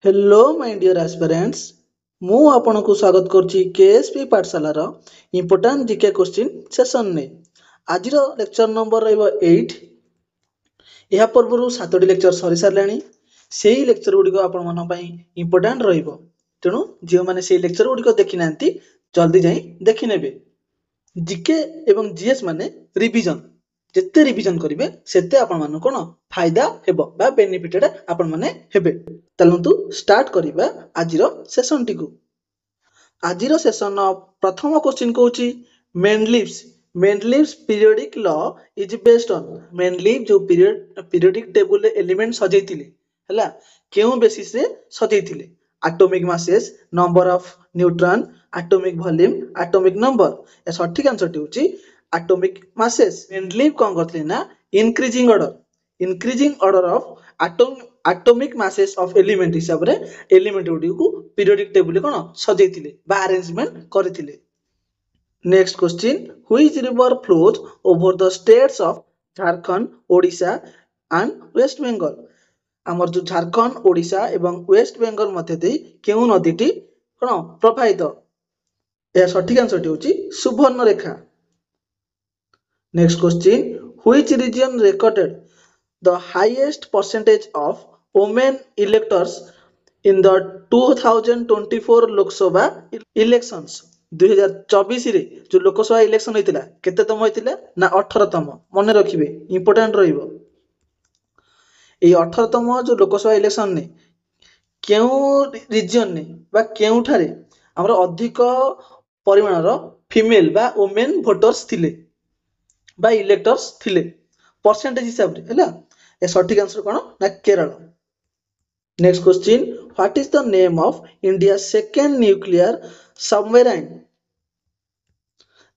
Hello my dear aspirants मु आपनको स्वागत करछि केएसपी पाठशालार इम्पोर्टेंट जीके क्वेश्चन सेशन ने आज लेक्चर नंबर रहइबो 8 या पूर्व 7टी लेक्चर सरी सारलानी सेही लेक्चर गुडी आपण मन पई इम्पोर्टेंट रहइबो तेनु जे माने सेही लेक्चर गुडी देखि नांती जल्दी जाई देखि नेबे जीके एवं जीएस माने रिवीजन जेते रिवीजन करिवे सेते आपण मन कोन फायदा हेबो बा बेनिफिटेड आपण माने हेबे चलतु स्टार्ट करिबा आजिरो सेशन टिकु आजिरो सेशन प्रथम क्वेश्चन कहूची Mendeleev's periodic law is based on Mendeleev जो पीरियोडिक टेबल रे एलिमेंट सजेइतिले हला केउ बेसिस रे सजेइतिले atomic masses number of neutron atomic volume atomic number ए सठिक आंसर टी होची एटॉमिक मासेस मेनलिव कोन करथले ना increasing order of atomic masses of element हिसाब रे एलिमेंट गुडी को पीरियोडिक टेबल कोन सजेइतिले बा अरेंजमेंट करथिले next question which river flows over the states of Jharkhand Odisha and West Bengal हमर जो झारखंड ओडिशा एवं वेस्ट बेंगल मध्य देई केउ नदीटी कोन प्रवाहित ए सठिक आंसर टी होची Subarnarekha next question which region recorded the highest percentage of women electors in the 2024 Lok Sabha elections 2024 रे जो लोकसभा इलेक्शन होइतिला केतेतम होइतिला ना 18तम मने रखिबे इंपोर्टेंट रहिबो ए 18तम जो लोकसभा इलेक्शन ने केउ रीजन ने बा केउ ठारे हमर अधिक परिमाणर फीमेल बा वुमेन वोटर्स थिले बा इलेक्टर्स थिले परसेंटेज हिसाब रे हैला ए सठिक आंसर कोन ना केरल next question what is the name of India second nuclear submarine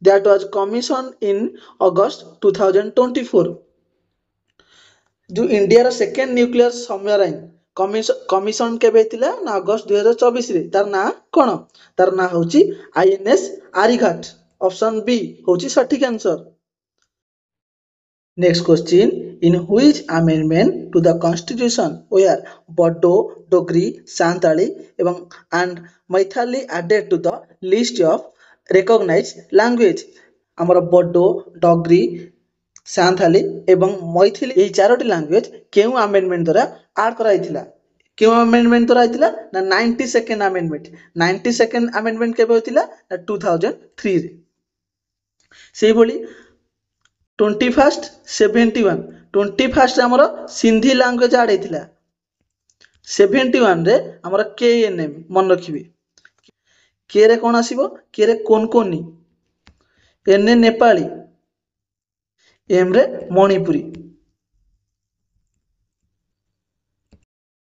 that was commissioned in August 2024 जो इंडिया रा सेकंड न्यूक्लियर सबमरीन कमीशन केबे हितिला ना अगस्त 2024 रे तार ना कोन तार ना होची आईएनएस आरिघाट ऑप्शन बी होची सठिक answer next question in which amendment to the constitution were Bodo, Dogri, Santali and Maithili added to the list of recognized language ଆମର ବଡୋ ଡଗ୍ରି ସାନ୍ଥାଲି ଏବଂ ମୈଥିଲି ଏହି ଚାରୋଟି ଲାଙ୍ଗୁଏଜ କେଉଁ ଆମେଣ୍ଡମେଣ୍ଟ ଦ୍ୱାରା ଆଡ୍ କରାଯାଇଥିଲା କେଉଁ ଆମେଣ୍ଡମେଣ୍ଟ ଦ୍ୱାରା ହେଇଥିଲା ନା 92nd ଆମେଣ୍ଡମେଣ୍ଟ 92nd ଆମେଣ୍ଡମେଣ୍ଟ କେବେ ହୋଇଥିଲା ନା 2003 ରେ ସେଇଭଳି 21st 21st रे हमर सिंधी लैंग्वेज आड हेतिला 71 रे हमर केएनएम मन रखिबे के रे कोन आसीबो के रे कोनकोनी एन ए नेपाली एम रे मणिपुरी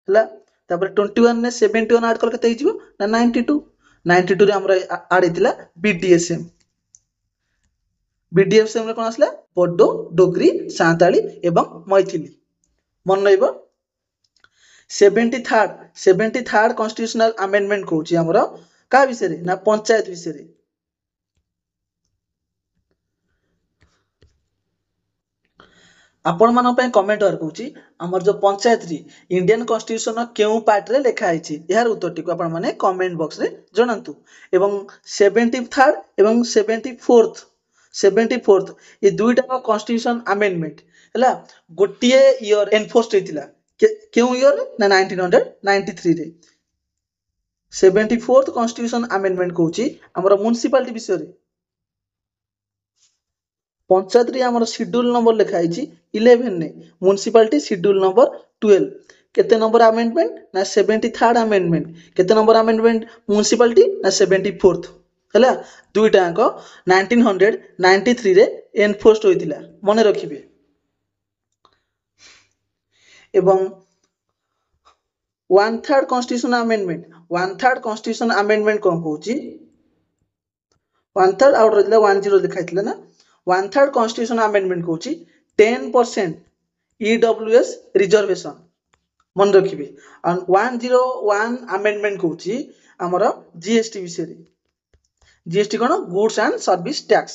हला तापर 21 ने 71 ऐड कर केते हिजिबो ना 92 रे हमर आड हेतिला बीडीएसएम बीडीएसएम रे कोन आसला बोडो डोगरी सांताली एवं मैथिली मन रहिबो 73rd कॉन्स्टिट्यूशनल अमेंडमेंट कहूची हमर का विषय रे ना पंचायत विषय रे आपण मन पे कमेंट कर कहूची हमर जो पंचायत री इंडियन कॉन्स्टिट्यूशन केउ पार्ट रे लिखा आइची यार उत्तर टिको आपण माने कमेंट बॉक्स रे जणांतु एवं 73rd एवं 74th ये दुईटा कॉन्स्टिट्यूशन अमेंडमेंट हला गोटिए ईयर एनफोर्स्ड हेतिला केउ ईयर ना 1993 रे 74th कॉन्स्टिट्यूशन अमेंडमेंट कहूची हमर म्युनिसिपलिटी विषय रे पंचायत रे हमर शेड्यूल नंबर लिखा आइची 11 ने म्युनिसिपलिटी शेड्यूल नंबर 12 केते नंबर अमेंडमेंट ना 73rd अमेंडमेंट केते नंबर अमेंडमेंट म्युनिसिपलिटी ना 74th हला दुईटा अंक 1993 रे एनफोर्स्ड होइतिला मने रखिबे एवं 1/3 कॉन्स्टिट्यूशन अमेंडमेंट कोन कहूची 1/3 आउट रहिला 10 लिखाइतिला ना 1/3 कॉन्स्टिट्यूशन अमेंडमेंट कहूची 10% ईडब्ल्यूएस रिजर्वेशन मन रखिबे और 101 अमेंडमेंट कहूची हमर जीएसटी विषय रे GST cone goods and service tax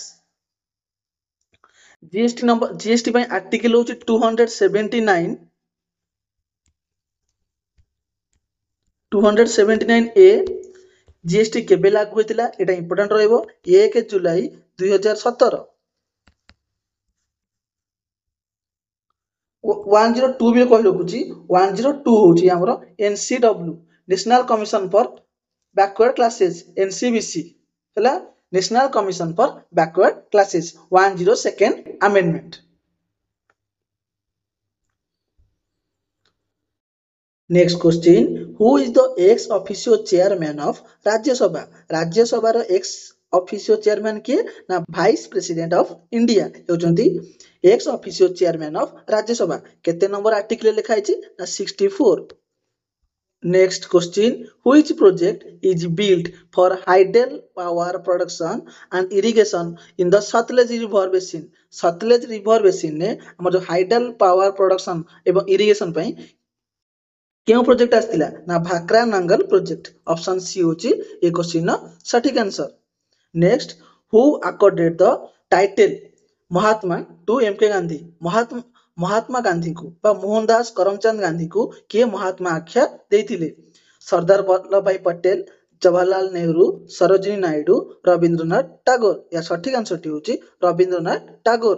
GST ପାଇଁ आर्टिकल होची 279 279A जीएसटी केबे लागू होइतिला एटा इंपोर्टेंट रहइबो 1 जुलाई 2017। 102 भी कहि रखुची 102 होची हमरो NCW national commission for backward classes NCBC हला national commission for backward classes 102nd amendment. Next question who is the ex officio chairman of Rajya Sabha. Rajya Sabha रो एक्स ऑफिशियो चेयरमैन किए ना वाइस प्रेसिडेंट ऑफ इंडिया होचंती ex officio chairman of Rajya Sabha. केते number article लिखा है ना 64। Next question which project is built for hydel power production and irrigation in the Sutlej river basin. सतलेज river basin ने हमर जो हाइडल पावर प्रोडक्शन एवं irrigation पई क्यों प्रोजेक्ट आसला ना Bhakra Nangal project. Option C होची ए क्वेश्चन सटीक answer. Next who accorded the title Mahatma to M K Gandhi. Mahatma Gandhi को बा मोहनदास करमचंद गांधी को किए महात्मा आख्या देथिले। सरदार वल्लभ भाई पटेल, जवाहरलाल नेहरू, सरोजिनी नायडू, रविंद्रनाथ टैगोर। या सटीक आंसर टी होची रविंद्रनाथ टैगोर।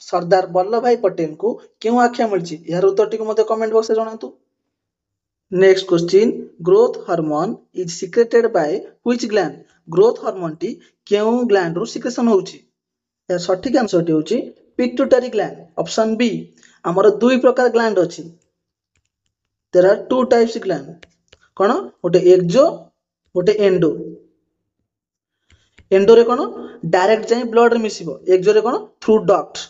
सरदार वल्लभ भाई पटेल को क्यों आख्या मिलची यार उत्तर टी को मते कमेंट बॉक्स रे जणातु। Next question growth hormone is secreted by which gland. Growth hormone टी केउ ग्लैंड रो सिक्रेशन होउची। या सटीक आंसर टी होची पिट्यूटरी ग्लैंड। Option B. हमर दुई प्रकार ग्लैंड अछि। There are two types gland कोन गोटे एक्सो गोटे एंडो। एंडो रे कोन डायरेक्ट जाई ब्लड रे मिसिबो। एक्सो रे कोन through duct.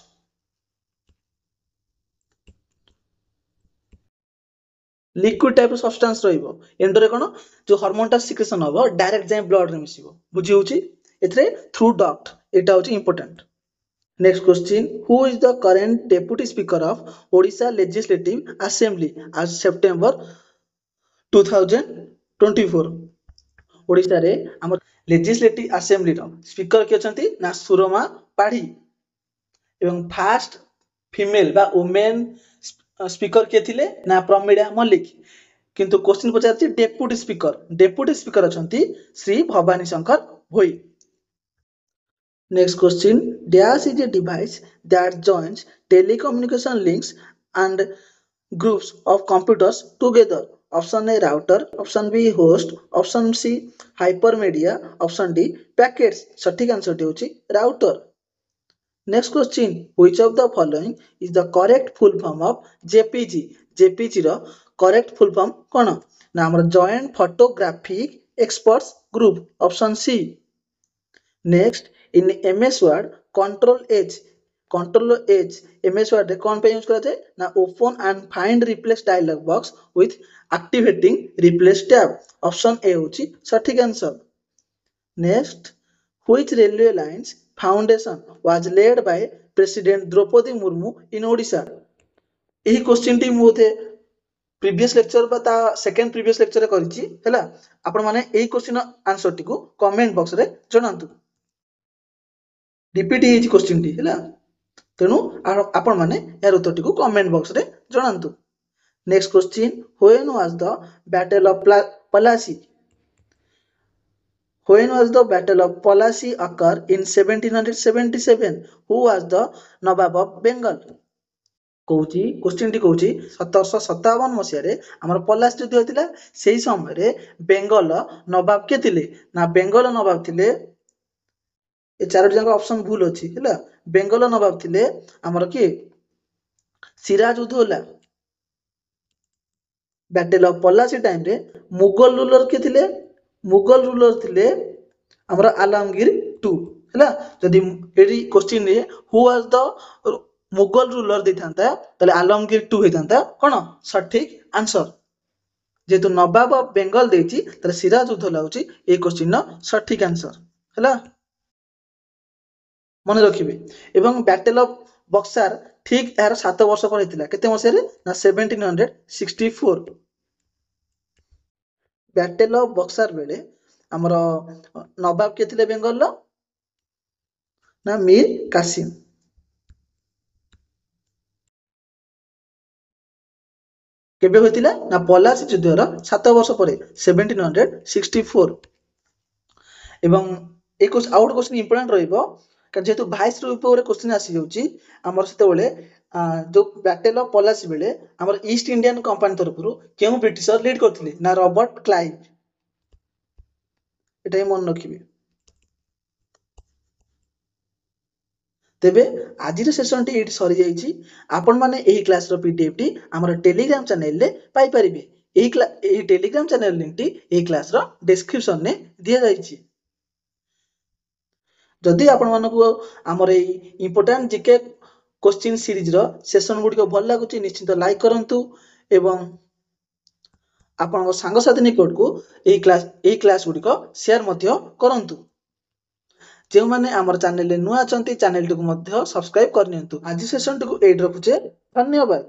Liquid type substance रहिबो। एंडो रे कोन जो हार्मोनटा सिक्रेशन होबो डायरेक्ट जाई ब्लड रे मिसिबो। बुझी होची एथरे थ्रू डक्ट एटा होची important. Next question who is the current deputy speaker of Odisha legislative assembly as September 2024। Odisha रे हमर लेजिस्लेटिव असेंबली रो स्पीकर के अछंती ना सुरमा पाढ़ी एवं फास्ट फीमेल बा वुमेन स्पीकर के थिले ना प्रमिला मल्लिक। किंतु क्वेश्चन पचारछि डेप्यूटी स्पीकर। डेप्यूटी स्पीकर अछंती Shri Bhabani Shankar Bhoi. Next question dash is a device that joins telecommunication links and groups of computers together. Option A router, option B host, option C hypermedia, option D packets। सटीक answer टी होची router। Next question which of the following is the correct full form of JPG। JPG रो correct full form कोन ना हमर joint photographic experts group. Option C. Next in MS word control H MS word रे कौन पे use करा जाए ना open and find replace dialog box with activating replace tab. Option A होची सटीक answer. Next which railway lines foundation was laid by president Droupadi Murmu in Odisha. एही क्वेश्चन टी मोते प्रीवियस लेक्चर बा ता सेकंड प्रीवियस लेक्चर रे करछि हैला। आपण माने एही क्वेश्चन आंसर टी को कमेंट बॉक्स रे जणांतु। रिपीट हेछि क्वेश्चन टी हैला तेनु आपण माने यार उत्तर टी को कमेंट बॉक्स रे जणांतु। Next question when was the battle of Plassey. When was the Battle of Plassey occur in 1777? Who was the Nawab of Bengal? Cauchy question T Cauchy 1757 मसिया रे हमर पलास युद्ध होतिला। सेही समय रे बेंगल नवाब के थिले ना बेंगल नवाब थिले ए चारोटी जाक ऑप्शन भूल अछि हैला। बेंगल नवाब थिले हमर के Siraj Uddaula. Battle of Plassey time रे मुगल रूलर के थिले मुगल रूलर थिले हमर आलमगीर टू हैला। जदि एडी क्वेश्चन रे who was the Mughal ruler देथांता तले आलमगीर टू हेतांता कोन सटीक आंसर। जेतु नवाब ऑफ बेंगल देछि तले सिराज उद्दौला होछि ए क्वेश्चन न सटीक आंसर हैला। मन रखिबे एवं बैटल ऑफ बक्सार ठीक यार 7 वर्ष पर हेतिला केते मसिया रे ना 1764। बैटल ऑफ बक्सार बेले हमर नवाब के थिले बेंगल ना मीर कासिम। କେବେ ହୋଇଥିଲା ନା ପଲାସି ଯୁଦ୍ଧର 7 ବର୍ଷ ପରେ 1764। ଏବଂ ଏ ଆଉ ଗୋଟେ କ୍ୱେଶ୍ଚିନ୍ ଇମ୍ପୋର୍ଟାଣ୍ଟ ରହିବ ଯେହେତୁ ଭାଇସରୟ ଉପରେ କ୍ୱେଶ୍ଚିନ୍ ଆସିଯାଉଛି ଆମର ସେତେବେଳେ ଯୋଉ ବ୍ୟାଟେଲ ଅଫ ପଲାସି ବେଳେ ଆମର ଇଷ୍ଟ ଇଣ୍ଡିଆନ କମ୍ପାନୀ ତରଫରୁ କେଉଁ ବ୍ରିଟିଶର ଲିଡ୍ କରିଥିଲେ ନା ରବର୍ଟ କ୍ଲାଇଭ୍। ଏଟା ହିଁ ମନେ ରଖିବେ। ତେବେ ଆଜିର ସେସନଟି ଏଇଠି ସରିଯାଇଛି। ଆପଣମାନେ ଏହି କ୍ଲାସର ପିଡିଏଫଟି ଆମର ଟେଲିଗ୍ରାମ ଚ୍ୟାନେଲରେ ପାଇପାରିବେ। ଏହି ଟେଲିଗ୍ରାମ ଚ୍ୟାନେଲ ଲିଙ୍କଟି ଏହି କ୍ଲାସର ଡେସ୍କ୍ରିପସନରେ ଦିଆଯାଇଛି। ଯଦି ଆପଣମାନଙ୍କୁ ଆମର ଏଇ ଇମ୍ପୋର୍ଟାଣ୍ଟ ଜିକେ କୋଶ୍ଚିନ୍ ସିରିଜର ସେସନ ଗୁଡ଼ିକ ଭଲ ଲାଗୁଛି ନିଶ୍ଚିତ ଲାଇକ୍ କରନ୍ତୁ ଏବଂ ଆପଣଙ୍କ ସାଙ୍ଗସାଥି ନିକଟକୁ ଏହି କ୍ଲାସ ଗୁଡ଼ିକ ସେୟାର ମଧ୍ୟ କରନ୍ତୁ। ଯେଉଁମାନେ ଆମର ଚ୍ୟାନେଲରେ ନୂଆ ଅଛନ୍ତି ଚ୍ୟାନେଲଟିକୁ ମଧ୍ୟ ସବସ୍କ୍ରାଇବ କରିନିଅନ୍ତୁ। ଆଜି ସେସନଟିକୁ ଏଇଠି ରଖୁଛେ। ଧନ୍ୟବାଦ।